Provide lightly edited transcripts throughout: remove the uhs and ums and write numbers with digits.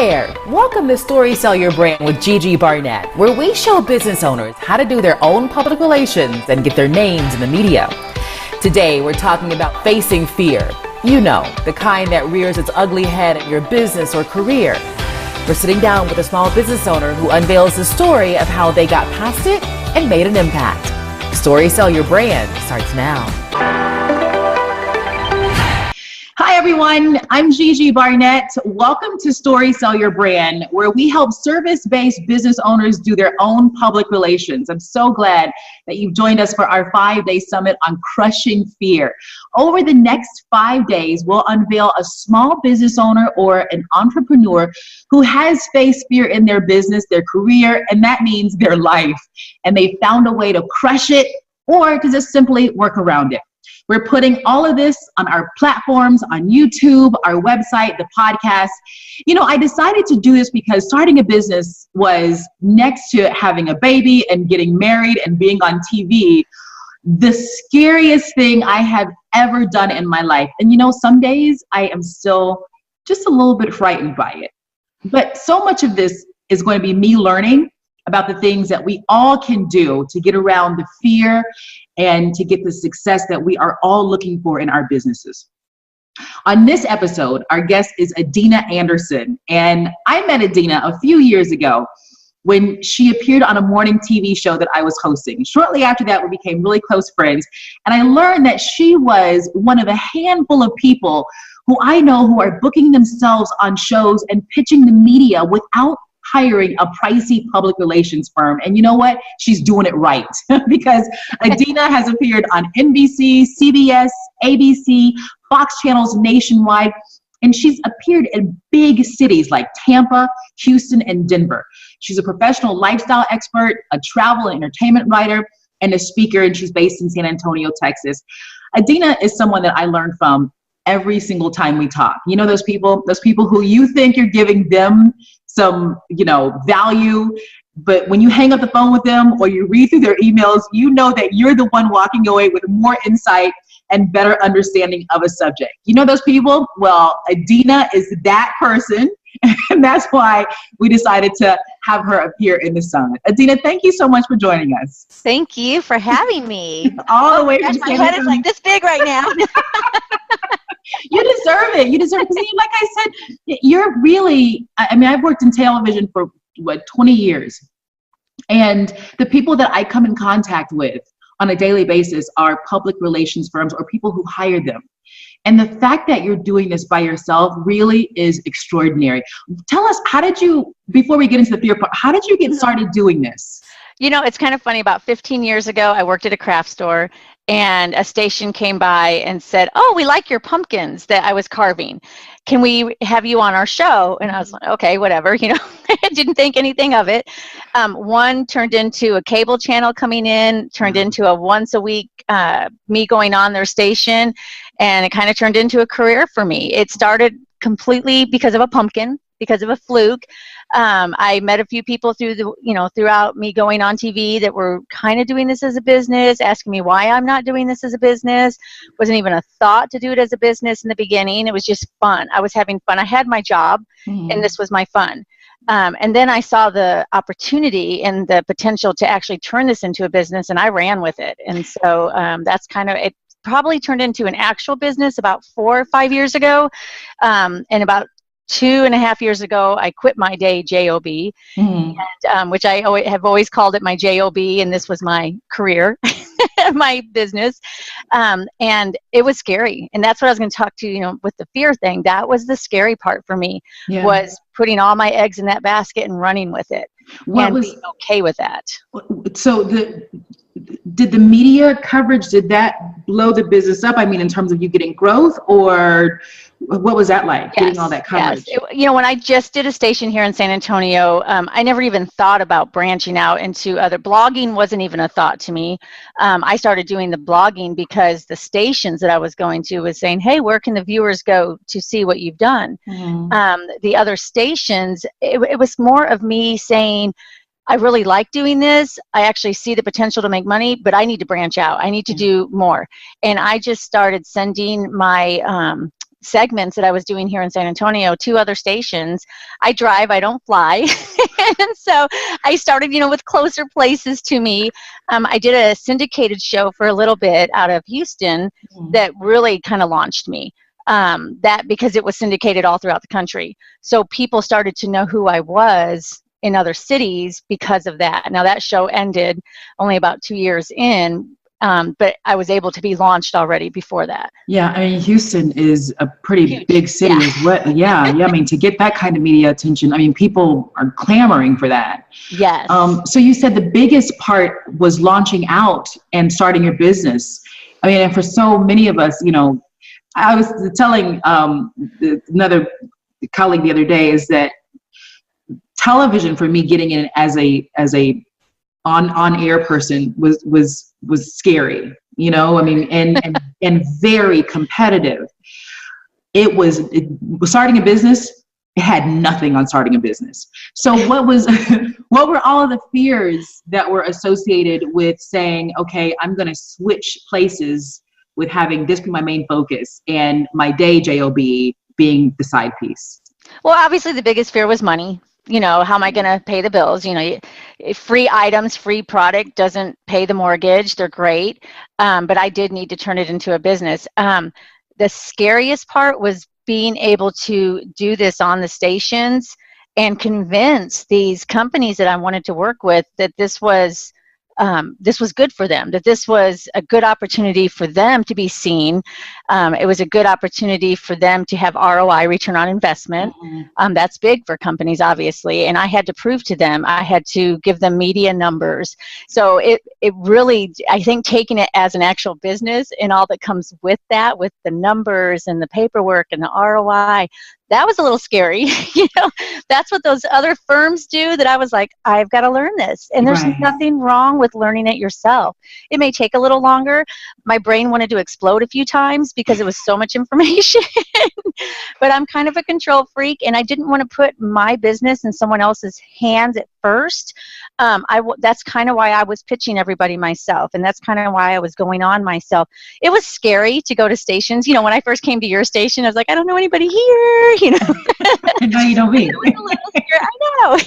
there! Welcome to Story Sell Your Brand with Gigi Barnett, where we show business owners how to do their own public relations and get their names in the media. Today, we're talking about facing fear. You know, the kind that rears its ugly head at your business or career. We're sitting down with a small business owner who unveils the story of how they got past it and made an impact. Story Sell Your Brand starts now. Hi everyone, I'm Gigi Barnett. Welcome to Story Sell Your Brand, where we help service-based business owners do their own public relations. I'm so glad that you've joined us for our 5-day summit on crushing fear. Over the next 5 days, we'll unveil a small business owner or an entrepreneur who has faced fear in their business, their career, and that means their life. And they found a way to crush it or to just simply work around it. We're putting all of this on our platforms, on YouTube, our website, the podcast. You know, I decided to do this because starting a business was, next to having a baby and getting married and being on TV, the scariest thing I have ever done in my life. And you know, some days I am still just a little bit frightened by it. But so much of this is going to be me learning about the things that we all can do to get around the fear and to get the success that we are all looking for in our businesses. On this episode, our guest is Adeina Anderson. And I met Adeina a few years ago when she appeared on a morning TV show that I was hosting. Shortly after that, we became really close friends. And I learned that she was one of a handful of people who I know who are booking themselves on shows and pitching the media without hiring a pricey public relations firm. And you know what? She's doing it right because Adeina has appeared on NBC, CBS, ABC, Fox channels nationwide, and she's appeared in big cities like Tampa, Houston, and Denver. She's a professional lifestyle expert, a travel and entertainment writer, and a speaker, and she's based in San Antonio, Texas. Adeina is someone that I learn from every single time we talk. You know, those people who you think you're giving them some, value, but when you hang up the phone with them or you read through their emails, you know that you're the one walking away with more insight and better understanding of a subject. You know those people? Well, Adeina is that person, and that's why we decided to have her appear in the summit. Adeina, thank you so much for joining us. Thank you for having me. All the way from my head is like this big right now. You deserve it. You deserve it. Because like I said, you're really, I've worked in television for 20 years. And the people that I come in contact with on a daily basis are public relations firms or people who hire them. And the fact that you're doing this by yourself really is extraordinary. Tell us, before we get into the fear part, how did you get started doing this? You know, it's kind of funny. About 15 years ago, I worked at a craft store and a station came by and said, "Oh, we like your pumpkins that I was carving. Can we have you on our show?" And I was like, okay, whatever, I didn't think anything of it. One turned into a cable channel coming in, turned into a once a week, me going on their station, and it kind of turned into a career for me. It started completely because of a pumpkin, because of a fluke. I met a few people throughout me going on TV that were kind of doing this as a business, asking me why I'm not doing this as a business. Wasn't even a thought to do it as a business in the beginning. It was just fun. I was having fun. I had my job, and this was my fun. And then I saw the opportunity and the potential to actually turn this into a business, and I ran with it. And so that's kind of it. Probably turned into an actual business about 4 or 5 years ago, and about 2.5 years ago, I quit my day job, and, which I have always called it my job, and this was my career, my business, and it was scary. And that's what I was going to talk to, with the fear thing. That was the scary part for me, was putting all my eggs in that basket and running with it, being okay with that. So did the media coverage, did that blow the business up? In terms of you getting growth, or what was that like, getting all that coverage? Yes. When I just did a station here in San Antonio, I never even thought about branching out into other blogging. Wasn't even a thought to me. I started doing the blogging because the stations that I was going to was saying, "Hey, where can the viewers go to see what you've done?" The other stations, it was more of me saying, I really like doing this. I actually see the potential to make money, but I need to branch out. I need to do more. And I just started sending my segments that I was doing here in San Antonio, 2 other stations. I drive, I don't fly. And so I started, with closer places to me. I did a syndicated show for a little bit out of Houston that really kind of launched me. That because it was syndicated all throughout the country. So people started to know who I was in other cities because of that. Now that show ended only about 2 years in, but I was able to be launched already before that. Yeah, I mean, Houston is a pretty big city as well. Yeah, I mean, to get that kind of media attention, I mean, people are clamoring for that. Yes. So you said the biggest part was launching out and starting your business. I mean, and for so many of us, I was telling another colleague the other day is that television for me getting in as a on-air person was scary, I mean, and very competitive. It was starting a business. It had nothing on starting a business. So what were all of the fears that were associated with saying, okay, I'm going to switch places with having this be my main focus and my day job being the side piece? Well, obviously the biggest fear was money. How am I going to pay the bills? Free items, free product doesn't pay the mortgage. They're great. But I did need to turn it into a business. The scariest part was being able to do this on the stations and convince these companies that I wanted to work with that this was good for them, that this was a good opportunity for them to be seen. It was a good opportunity for them to have ROI, return on investment. That's big for companies, obviously. And I had to prove to them, I had to give them media numbers. So it really, I think taking it as an actual business and all that comes with that, with the numbers and the paperwork and the ROI, that was a little scary. That's what those other firms do that I was like, I've got to learn this. And there's nothing wrong with learning it yourself. It may take a little longer. My brain wanted to explode a few times because it was so much information. But I'm kind of a control freak, and I didn't want to put my business in someone else's hands at first. That's kind of why I was pitching everybody myself, and that's kind of why I was going on myself. It was scary to go to stations. When I first came to your station, I was like, I don't know anybody here. And now you know me. I know.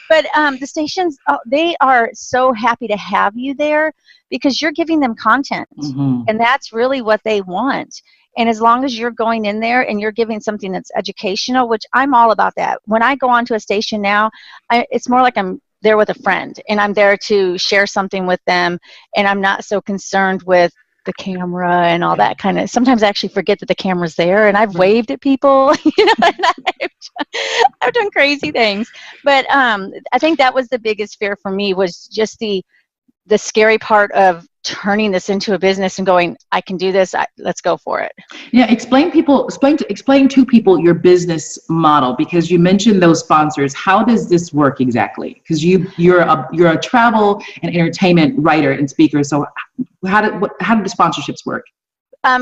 But the stations, they are so happy to have you there because you're giving them content, and that's really what they want. And as long as you're going in there and you're giving something that's educational, which I'm all about that. When I go onto a station now, it's more like I'm there with a friend, and I'm there to share something with them, and I'm not so concerned with the camera and all that kind of. Sometimes I actually forget that the camera's there, and I've waved at people, and I've done crazy things. But I think that was the biggest fear for me, was just the scary part of turning this into a business and going, I can do this. Let's go for it. Yeah. Explain to people your business model, because you mentioned those sponsors. How does this work exactly? Because you're a travel and entertainment writer and speaker. So how do the sponsorships work?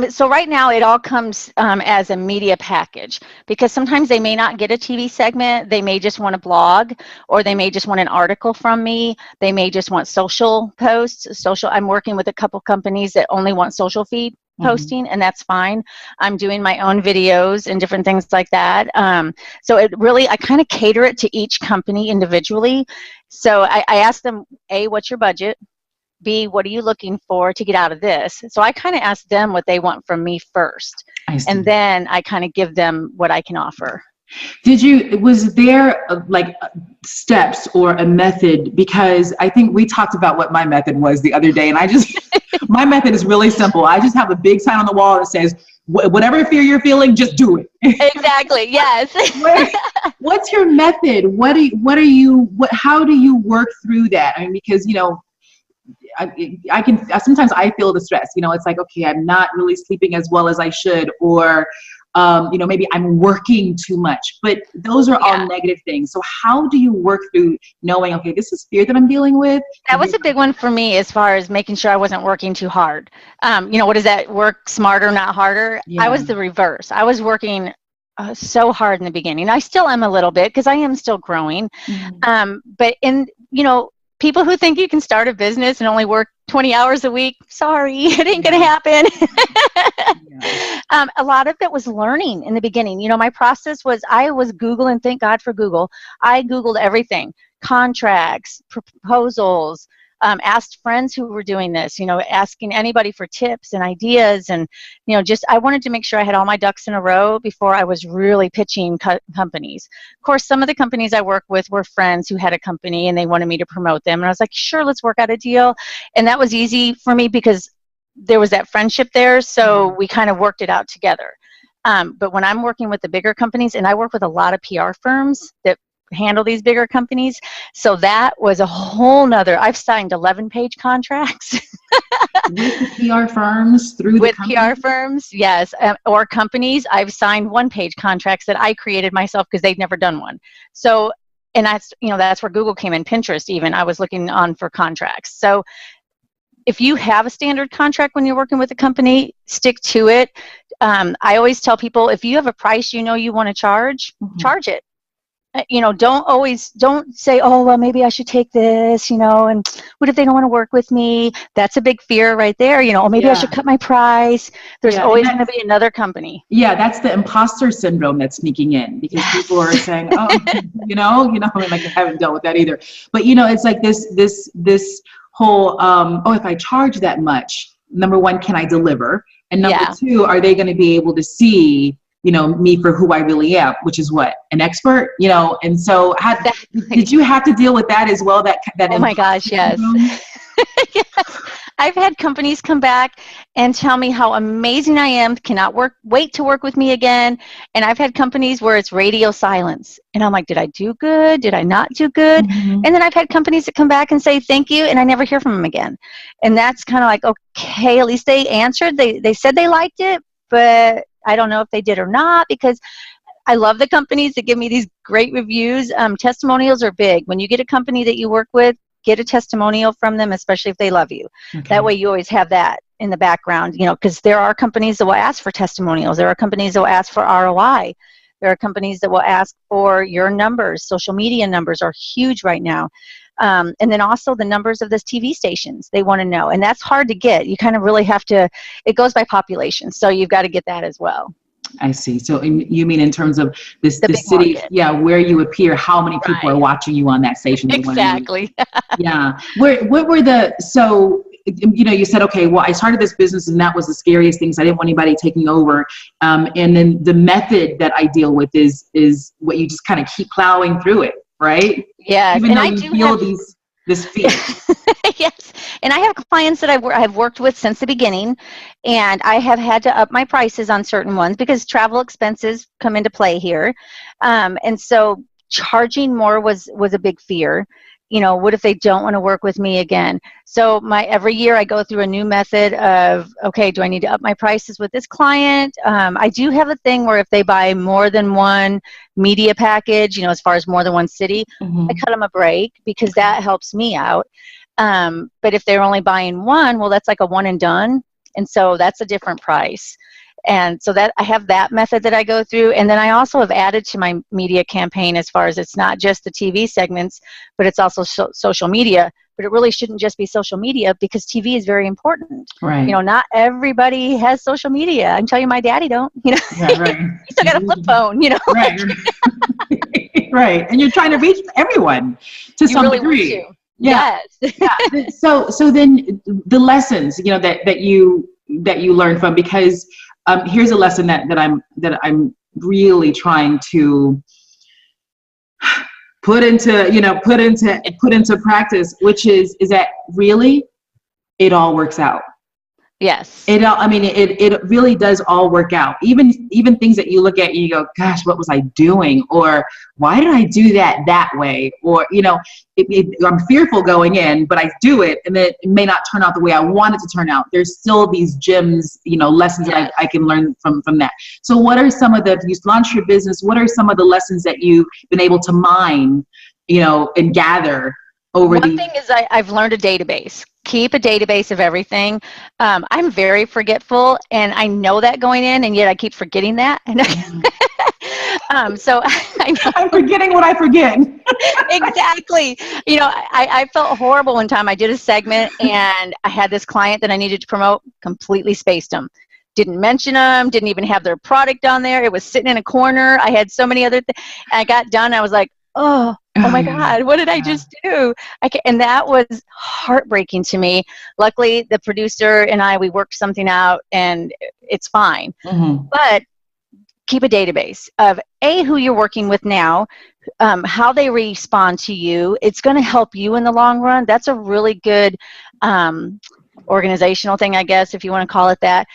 So right now it all comes as a media package, because sometimes they may not get a TV segment. They may just want a blog, or they may just want an article from me. They may just want social posts. I'm working with a couple companies that only want social feed posting, and that's fine. I'm doing my own videos and different things like that. So it really, I kind of cater it to each company individually. So I ask them, A, what's your budget? B, what are you looking for to get out of this? So I kind of ask them what they want from me first, and then I kind of give them what I can offer. Was there steps or a method? Because I think we talked about what my method was the other day, and my method is really simple. I just have a big sign on the wall that says, whatever fear you're feeling, just do it. Exactly. Yes. What's your method? How do you work through that? I mean, because, I can sometimes I feel the stress, it's like, okay, I'm not really sleeping as well as I should, or, maybe I'm working too much, but those are all negative things. So how do you work through knowing, okay, this is fear that I'm dealing with? That was a big one for me, as far as making sure I wasn't working too hard. What is that? Work smarter, not harder. Yeah. I was the reverse. I was working so hard in the beginning. I still am a little bit, because I am still growing. But people who think you can start a business and only work 20 hours a week, sorry, it ain't going to happen. A lot of it was learning in the beginning. You know, my process was I was Googling, thank God for Google. I Googled everything, contracts, proposals, asked friends who were doing this, you know, asking anybody for tips and ideas. And, you know, just I wanted to make sure I had all my ducks in a row before I was really pitching companies. Of course, some of the companies I work with were friends who had a company and they wanted me to promote them. And I was like, sure, let's work out a deal. And that was easy for me because there was that friendship there. So we kind of worked it out together. But when I'm working with the bigger companies, and I work with a lot of PR firms that handle these bigger companies, so that was a whole nother, I've signed 11-page contracts. With PR firms through with the company? PR firms, yes, or companies. I've signed 1-page contracts that I created myself because they'd never done one. So, and that's, you know, that's where Google came in, Pinterest even. I was looking on for contracts. So if you have a standard contract when you're working with a company, stick to it. I always tell people, if you have a price you know you want to charge, charge it. You know, don't say, oh, well, maybe I should take this, you know, and what if they don't want to work with me? That's a big fear right there. You know, oh, maybe I should cut my price. There's always going to be another company. Yeah, that's the imposter syndrome that's sneaking in, because people are saying, oh, you know, and like I haven't dealt with that either. But, you know, it's like this whole, oh, if I charge that much, number one, can I deliver? And number two, are they going to be able to see, you know, me for who I really am, which is what, an expert, you know? And so did you have to deal with that as well? That oh my gosh, yes. Yes. I've had companies come back and tell me how amazing I am, cannot wait to work with me again. And I've had companies where it's radio silence. And I'm like, did I do good? Did I not do good? And then I've had companies that come back and say, thank you. And I never hear from them again. And that's kind of like, okay, at least they answered. They said they liked it, but I don't know if they did or not, because I love the companies that give me these great reviews. Testimonials are big. When you get a company that you work with, get a testimonial from them, especially if they love you. That way you always have that in the background, you know, because there are companies that will ask for testimonials. There are companies that will ask for ROI. There are companies that will ask for your numbers. Social media numbers are huge right now. And then also the numbers of the TV stations, they want to know. And that's hard to get. You kind of really have to, it goes by population. So you've got to get that as well. I see. So you mean in terms of the city, market. Where you appear, how many people are watching you on that station? Exactly. What were so, you know, you said, okay, well, I started this business and that was the scariest things. I didn't want anybody taking over. And then the method that I deal with is what you just kind of keep plowing through it, right? Yeah. Even though you feel this fear. Yes. And I have clients that I've worked with since the beginning, and I have had to up my prices on certain ones because travel expenses come into play here. And so charging more was a big fear. You know, what if they don't want to work with me again? So every year I go through a new method of, okay, do I need to up my prices with this client? I do have a thing where if they buy more than one media package, you know, as far as more than one city, I cut them a break because that helps me out. But if they're only buying one, well, that's like a one and done. And so that's a different price. And so that I have that method that I go through. And then I also have added to my media campaign as far as it's not just the TV segments, but it's also social media. But it really shouldn't just be social media because TV is very important. Right. You know, not everybody has social media. I can tell you my daddy don't, you know. Yeah, right. You still got a flip phone, you know. Right. Right. And you're trying to reach everyone to some degree. Yeah. Yes. So then the lessons, you know, that you learn from, because here's a lesson that I'm really trying to put into practice, which is that really it all works out. Yes. It really does all work out. Even things that you look at and you go, gosh, what was I doing? Or why did I do that way? Or, you know, I'm fearful going in, but I do it and it may not turn out the way I want it to turn out. There's still these gems, you know, lessons that I can learn from that. So what are some of if you launch your business, what are some of the lessons that you've been able to mine, you know, and gather over One thing is I've learned a database. Keep a database of everything. I'm very forgetful, and I know that going in, and yet I keep forgetting that. So I I know. I'm forgetting what I forget. Exactly. You know, I felt horrible one time. I did a segment and I had this client that I needed to promote, completely spaced them. Didn't mention them, didn't even have their product on there. It was sitting in a corner. I had so many other things. I got done. I was like, oh my God, what did I just do? And that was heartbreaking to me. Luckily, the producer and I, we worked something out and it's fine. But keep a database of who you're working with now, how they respond to you. It's going to help you in the long run. That's a really good organizational thing, I guess, if you want to call it that.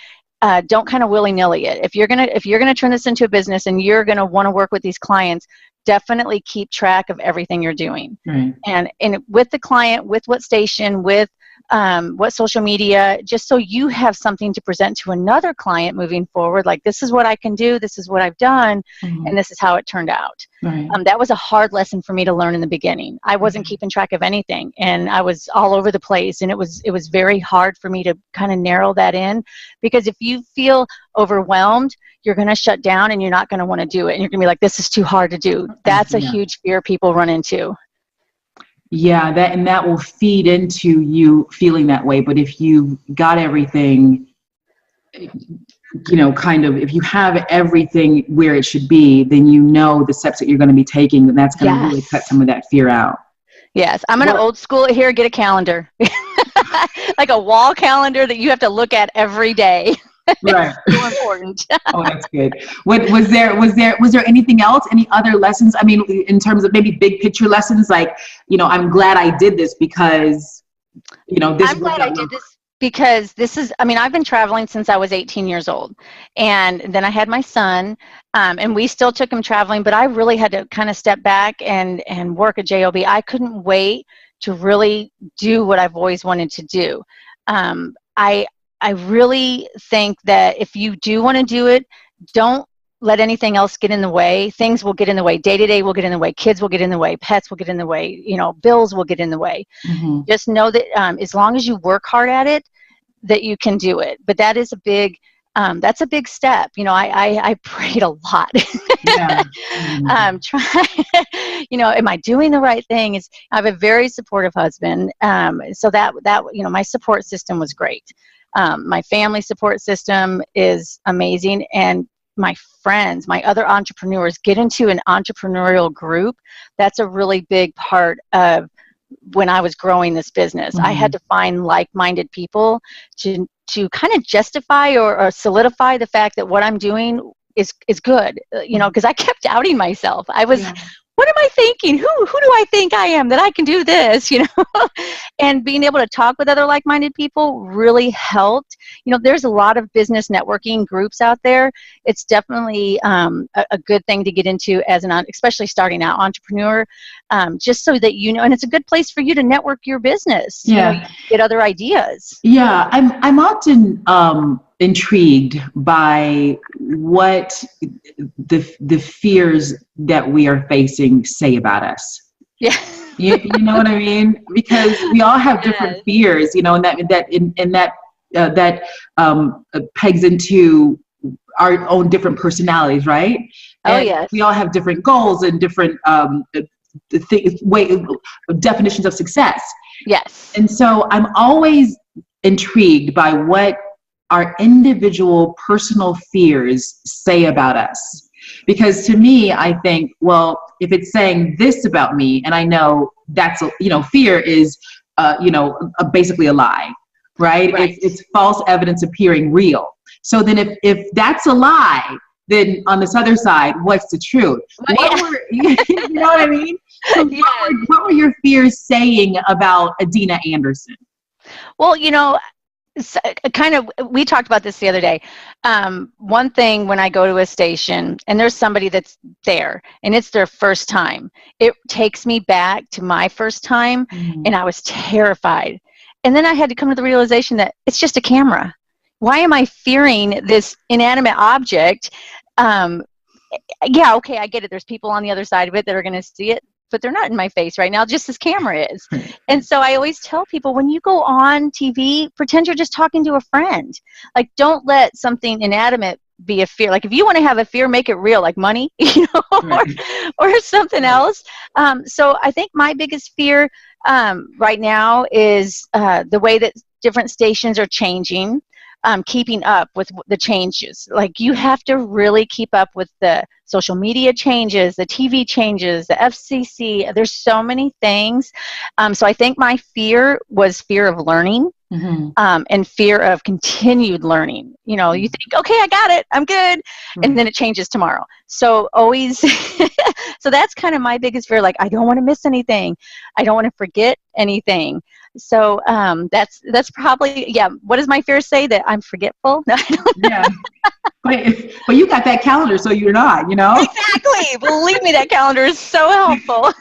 Don't kind of willy-nilly it. If you're gonna turn this into a business and you're gonna want to work with these clients, definitely keep track of everything you're doing. Right. And with the client, with what station, with what social media, just so you have something to present to another client moving forward. Like, this is what I can do, this is what I've done, and this is how it turned out. Right. That was a hard lesson for me to learn in the beginning. I wasn't keeping track of anything, and I was all over the place, and it was very hard for me to kind of narrow that in, because if you feel overwhelmed, you're going to shut down and you're not going to want to do it, and you're going to be like, this is too hard to do. That's a huge fear people run into. Yeah, that will feed into you feeling that way. But if you got everything, you know, kind of, if you have everything where it should be, then you know the steps that you're going to be taking, and that's going to really cut some of that fear out. Yes. I'm going to old school it here, get a calendar. Like a wall calendar that you have to look at every day. Right. So important. Oh, that's good. Was there anything else? Any other lessons? I mean, in terms of maybe big picture lessons, like, you know, I'm glad I did this because, you know, this. I'm glad I did this because this is, I mean, I've been traveling since I was 18 years old, and then I had my son, and we still took him traveling, but I really had to kind of step back and work a job. I couldn't wait to really do what I've always wanted to do. I really think that if you do want to do it, don't let anything else get in the way. Things will get in the way. Day-to-day will get in the way. Kids will get in the way. Pets will get in the way. You know, bills will get in the way. Just know that as long as you work hard at it, that you can do it. But that is a big, that's a big step. You know, I prayed a lot. Yeah. You know, am I doing the right thing? I have a very supportive husband. So that, you know, my support system was great. My family support system is amazing, and my friends, my other entrepreneurs, get into an entrepreneurial group. That's a really big part of when I was growing this business. I had to find like-minded people to kind of justify or solidify the fact that what I'm doing is good, you know, because I kept doubting myself. I was, what am I thinking? Who do I think I am that I can do this, you know? And being able to talk with other like-minded people really helped. You know, there's a lot of business networking groups out there. It's definitely a good thing to get into as especially starting out entrepreneur, just so that you know, and it's a good place for you to network your business. You know, you get other ideas. Yeah, I'm often intrigued by what the fears that we are facing say about us. Yeah. You know what I mean? Because we all have different fears, you know, and that pegs into our own different personalities, right? And we all have different goals and different definitions of success. Yes. And so I'm always intrigued by what our individual personal fears say about us. Because to me, I think, well, if it's saying this about me, and I know that's, you know, fear is, basically a lie, right? It's false evidence appearing real. So then if that's a lie, then on this other side, what's the truth? You know what I mean? So what were your fears saying about Adeina Anderson? Well, you know, we talked about this the other day. One thing, when I go to a station and there's somebody that's there and it's their first time, it takes me back to my first time, and I was terrified. And then I had to come to the realization that it's just a camera. Why am I fearing this inanimate object? Yeah, okay, I get it. There's people on the other side of it that are going to see it, but they're not in my face right now, just as camera is. And so I always tell people, when you go on TV, pretend you're just talking to a friend. Like, don't let something inanimate be a fear. Like if you want to have a fear, make it real, like money, Right. or something else. So I think my biggest fear right now is the way that different stations are changing. Keeping up with the changes. Like you have to really keep up with the social media changes, the TV changes, the FCC. There's so many things. So I think my fear was fear of learning. Mm-hmm. And fear of continued learning. You think, okay, I got it, I'm good. Right. And then it changes tomorrow. So always, so that's kind of my biggest fear. Like, I don't want to miss anything. I don't want to forget anything. So that's probably, yeah. What does my fear say? That I'm forgetful? No, I don't know. Yeah. But you got that calendar, so you're not, Exactly. Believe me, that calendar is so helpful.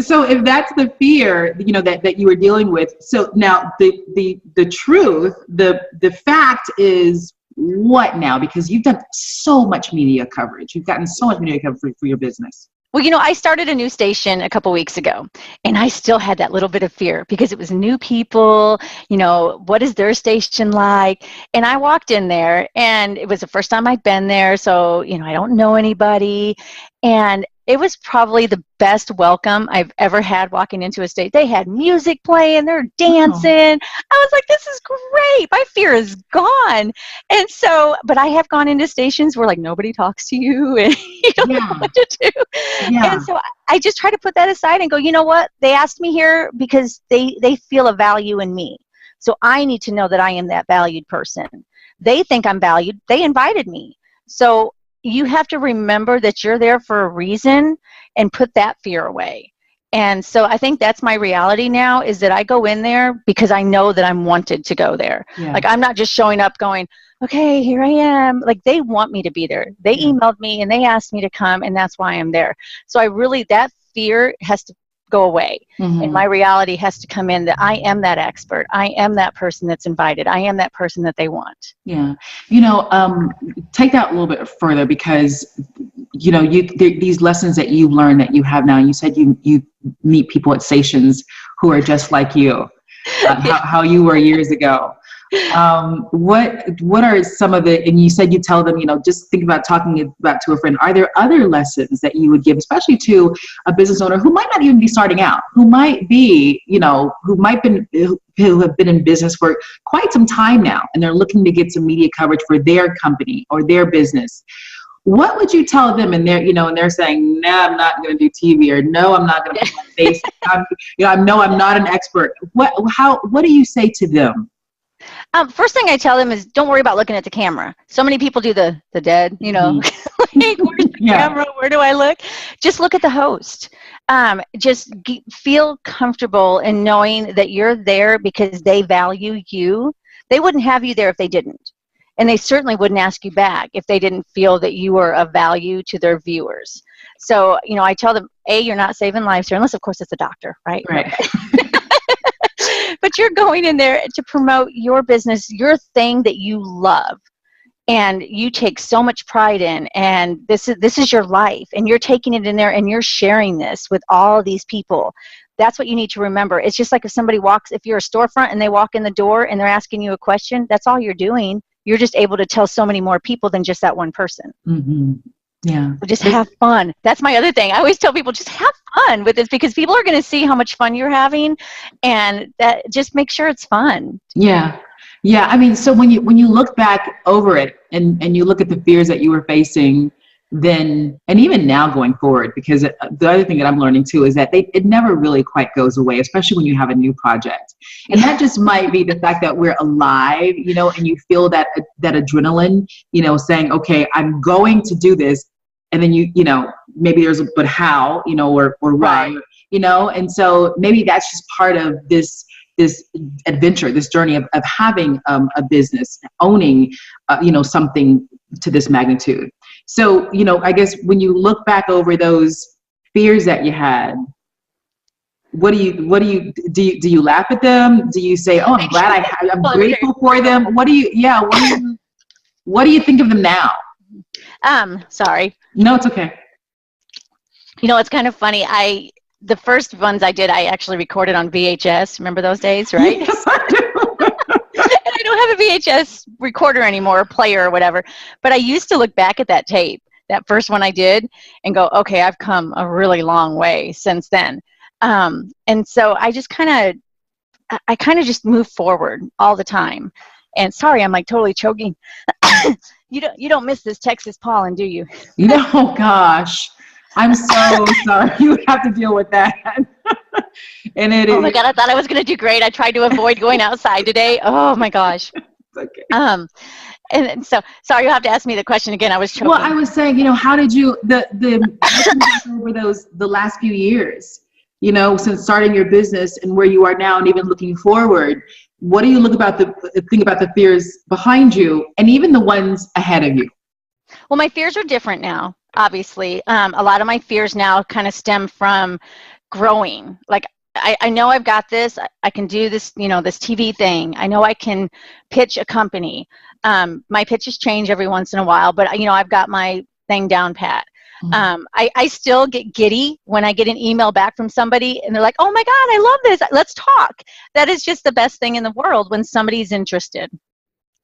So if that's the fear, that you were dealing with, so now the truth, the fact is what now? Because you've done so much media coverage. You've gotten so much media coverage for your business. Well, I started a new station a couple weeks ago, and I still had that little bit of fear because it was new people. What is their station like? And I walked in there, and it was the first time I'd been there, so, I don't know anybody. And it was probably the best welcome I've ever had walking into a state. They had music playing, they're dancing. Oh. I was like, this is great. My fear is gone. And so, but I have gone into stations where like nobody talks to you and you don't know what to do. Yeah. And so I just try to put that aside and go, you know what? They asked me here because they feel a value in me. So I need to know that I am that valued person. They think I'm valued. They invited me. So you have to remember that you're there for a reason and put that fear away. And so I think that's my reality now, is that I go in there because I know that I'm wanted to go there. Yeah. Like I'm not just showing up going, okay, here I am. Like they want me to be there. They emailed me and they asked me to come, and that's why I'm there. So that fear has to go away. Mm-hmm. And my reality has to come in that I am that expert. I am that person that's invited. I am that person that they want. Yeah. Take that a little bit further, because, these lessons that you've learned that you have now, you said you meet people at stations who are just like you, how you were years ago. What are some of the, and you said you tell them, just think about talking about to a friend. Are there other lessons that you would give, especially to a business owner who might not even be starting out, who might be, who have been in business for quite some time now, and they're looking to get some media coverage for their company or their business? What would you tell them? And they're, and they're saying, no, I'm not going to do TV, or no, I'm not going to put my face. I'm not an expert. What do you say to them? First thing I tell them is, don't worry about looking at the camera. So many people do the dead, Mm-hmm. like, where's the camera? Where do I look? Just look at the host. Just feel comfortable in knowing that you're there because they value you. They wouldn't have you there if they didn't. And they certainly wouldn't ask you back if they didn't feel that you were of value to their viewers. So, I tell them, you're not saving lives here, unless, of course, it's a doctor, right? Right. But you're going in there to promote your business, your thing that you love and you take so much pride in, and this is your life, and you're taking it in there and you're sharing this with all these people. That's what you need to remember. It's just like if you're a storefront and they walk in the door and they're asking you a question, that's all you're doing. You're just able to tell so many more people than just that one person. Mm-hmm. Yeah. So just have fun. That's my other thing. I always tell people, just have fun with this, because people are going to see how much fun you're having, and that just make sure it's fun. Yeah. Yeah. I mean, so when you look back over it and you look at the fears that you were facing then, and even now going forward, because the other thing that I'm learning too is that it never really quite goes away, especially when you have a new project. And that just might be the fact that we're alive, and you feel that adrenaline, saying, okay, I'm going to do this. And then maybe there's but how, or why, and so maybe that's just part of this adventure, this journey of having a business, owning, something to this magnitude. So, I guess when you look back over those fears that you had, do you laugh at them? Do you say, oh, I'm glad I'm grateful for them? What do you think of them now? Sorry. No, it's okay. It's kind of funny. The first ones I did, I actually recorded on VHS. Remember those days, right? Yes, I do. And I don't have a VHS recorder anymore, or player or whatever. But I used to look back at that tape, that first one I did, and go, okay, I've come a really long way since then. And so I just kind of just move forward all the time. And sorry, I'm like totally choking. You don't miss this Texas pollen, do you? No, gosh. I'm so sorry. You have to deal with that. And it Oh my God, I thought I was going to do great. I tried to avoid going outside today. Oh my gosh. okay. And so, sorry, you have to ask me the question again. I was choking. Well, I was saying, how did you, over the last few years, since starting your business and where you are now and even looking forward, what do you think about the fears behind you and even the ones ahead of you? Well, my fears are different now, obviously. A lot of my fears now kind of stem from growing. Like, I know I've got this. I can do this, this TV thing. I know I can pitch a company. My pitches change every once in a while, but I've got my thing down pat. Mm-hmm. I still get giddy when I get an email back from somebody and they're like, oh my God, I love this. Let's talk. That is just the best thing in the world when somebody's interested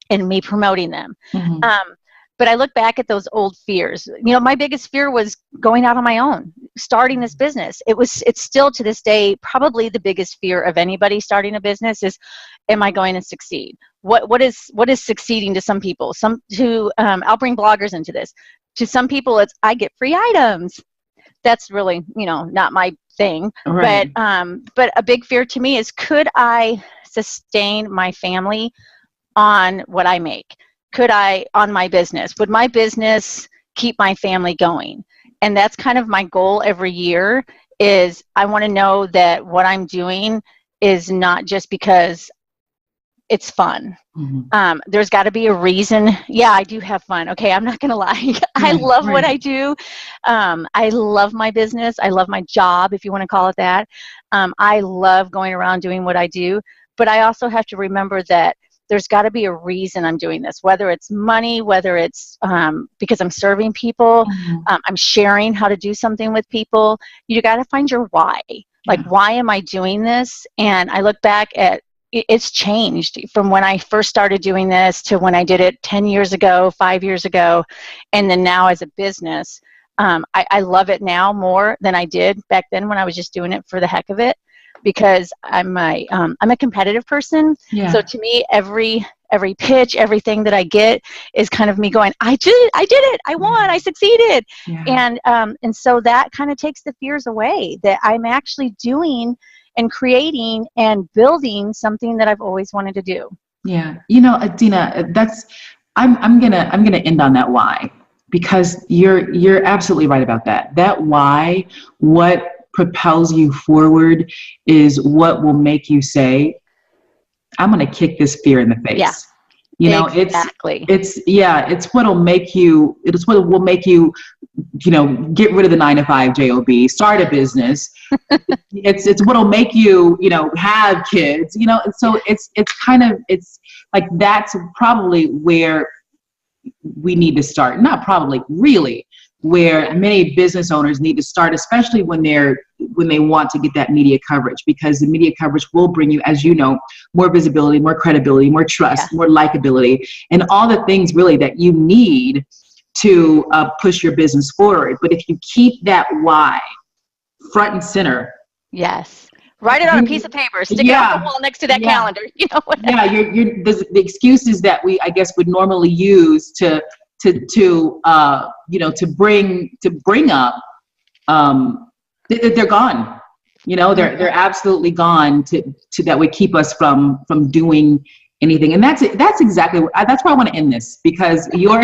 in me promoting them. Mm-hmm. But I look back at those old fears. My biggest fear was going out on my own, starting this business. It's still to this day, probably the biggest fear of anybody starting a business is, am I going to succeed? What is succeeding to some people? I'll bring bloggers into this. To some people, it's, I get free items. That's really, not my thing. Right. But a big fear to me is, could I sustain my family on what I make? Could I on my business? Would my business keep my family going? And that's kind of my goal every year, is I want to know that what I'm doing is not just because it's fun. Mm-hmm. There's got to be a reason. Yeah, I do have fun. Okay, I'm not going to lie. I love what I do. I love my business. I love my job, if you want to call it that. I love going around doing what I do. But I also have to remember that there's got to be a reason I'm doing this, whether it's money, whether it's because I'm serving people, mm-hmm. I'm sharing how to do something with people. You got to find your why. Like, why am I doing this? And I look back at, it's changed from when I first started doing this to when I did it 10 years ago, 5 years ago, and then now as a business. I love it now more than I did back then when I was just doing it for the heck of it, because I'm a competitive person. Yeah. So to me, every pitch, everything that I get is kind of me going, I did it, I won, I succeeded. Yeah. And so that kind of takes the fears away, that I'm actually doing and creating and building something that I've always wanted to do. Yeah. Adeina, I'm gonna end on that why, because you're absolutely right about that. That why, what propels you forward, is what will make you say, I'm going to kick this fear in the face. Yeah. Exactly. It's what will make you, get rid of the 9-to-5 job, start a business. it's what will make you, have kids, and so it's like, that's probably where we need to start. Not probably, really, where many business owners need to start, especially when they want to get that media coverage, because the media coverage will bring you, as you know, more visibility, more credibility, more trust, more likability, and all the things really that you need to push your business forward. But if you keep that why front and center, yes, write it on a piece of paper, stick it on the wall next to that calendar. The excuses that we, I guess, would normally use to bring up, they're gone. They're absolutely gone to that would keep us from doing anything. And that's exactly that's why I want to end this, because your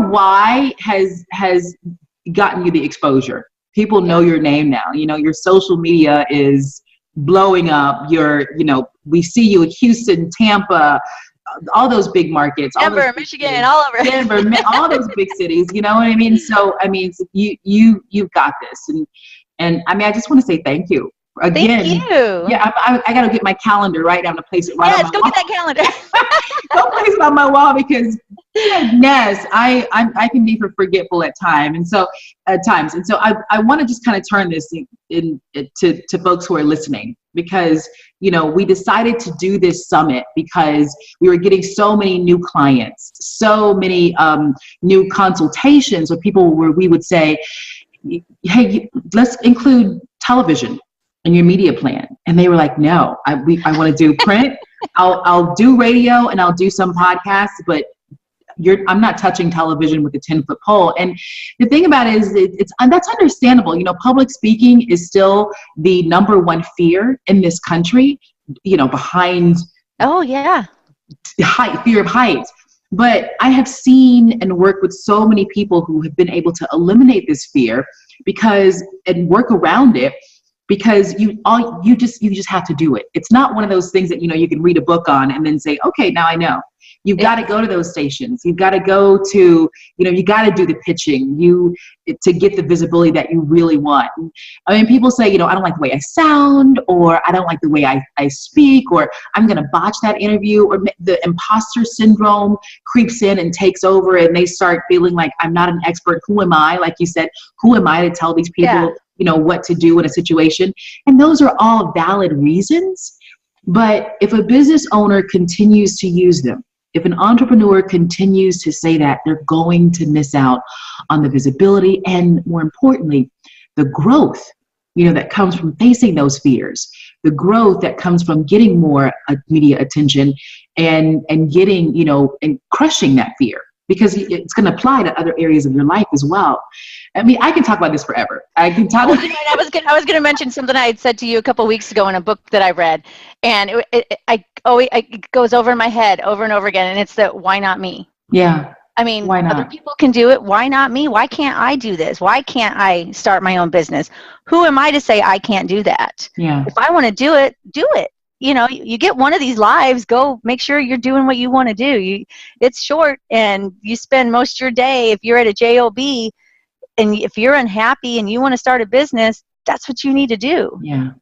why has gotten you the exposure. People know your name now. Your social media is blowing up. We see you in Houston, Tampa, all those big markets, Denver, Michigan, all over. Denver, all those big cities. You know what I mean? So you've got this, and I just want to say thank you again. Thank you. Yeah, I got to get my calendar right. I'm gonna place it right. Yes, go get that calendar. Go place it on my wall, because yes, I can be forgetful at times, and so I want to just kind of turn this to folks who are listening. because, we decided to do this summit because we were getting so many new clients, so many new consultations with people where we would say, hey, let's include television in your media plan. And they were like, no, I want to do print. I'll do radio and I'll do some podcasts, but I'm not touching television with a 10-foot pole. And the thing about it is that's understandable. Public speaking is still the number one fear in this country, behind fear of heights. But I have seen and worked with so many people who have been able to eliminate this fear and work around it, because you just have to do it. It's not one of those things that, you can read a book on and then say, okay, now I know. You've got to go to those stations. You've got to go to, you got to do the pitching to get the visibility that you really want. I mean, people say, I don't like the way I sound, or I don't like the way I speak, or I'm going to botch that interview, or the imposter syndrome creeps in and takes over, and they start feeling like, I'm not an expert. Who am I? Like you said, who am I to tell these people, what to do in a situation? And those are all valid reasons. But if a business owner continues to use them, if an entrepreneur continues to say that, they're going to miss out on the visibility and, more importantly, the growth, that comes from facing those fears, the growth that comes from getting more media attention and getting, and crushing that fear, because it's going to apply to other areas of your life as well. I mean, I can talk about this forever. I can talk. I was going to mention something I had said to you a couple of weeks ago in a book that I read, and it goes over in my head over and over again, and it's that, why not me? Yeah. I mean, why not? Other people can do it. Why not me? Why can't I do this? Why can't I start my own business? Who am I to say I can't do that? Yeah. If I want to do it, do it. You get one of these lives, go make sure you're doing what you want to do. It's short, and you spend most of your day, if you're at a job, and if you're unhappy and you want to start a business, that's what you need to do. Yeah.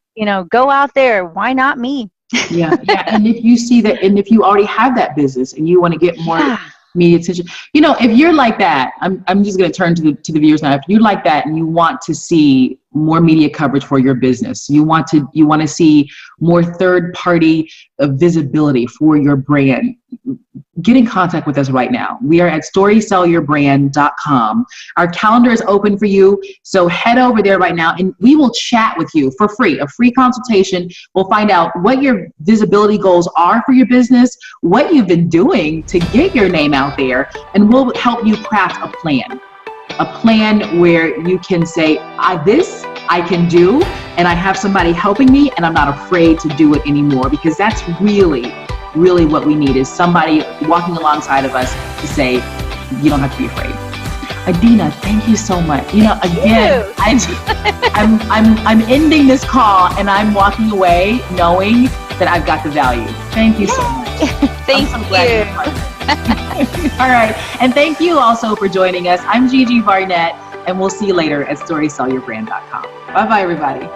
Go out there. Why not me? Yeah. And if you see that, and if you already have that business and you want to get more media attention, if you're like that, I'm just going to turn to the viewers now. If you're like that and you want to see more media coverage for your business, you want to see more third-party visibility for your brand, get in contact with us right now. We are at storysellyourbrand.com. Our calendar is open for you, so head over there right now and we will chat with you for free, a free consultation. We'll find out what your visibility goals are for your business, what you've been doing to get your name out there, and we'll help you craft a plan where you can say, this I can do, and I have somebody helping me, and I'm not afraid to do it anymore, because that's really what we need, is somebody walking alongside of us to say, you don't have to be afraid. Adeina, thank you so much. Again, I'm ending this call and I'm walking away knowing that I've got the value. Thank you so much. Thank you. All right. And thank you also for joining us. I'm Gigi Barnett, and we'll see you later at storysellyourbrand.com. Bye-bye, everybody.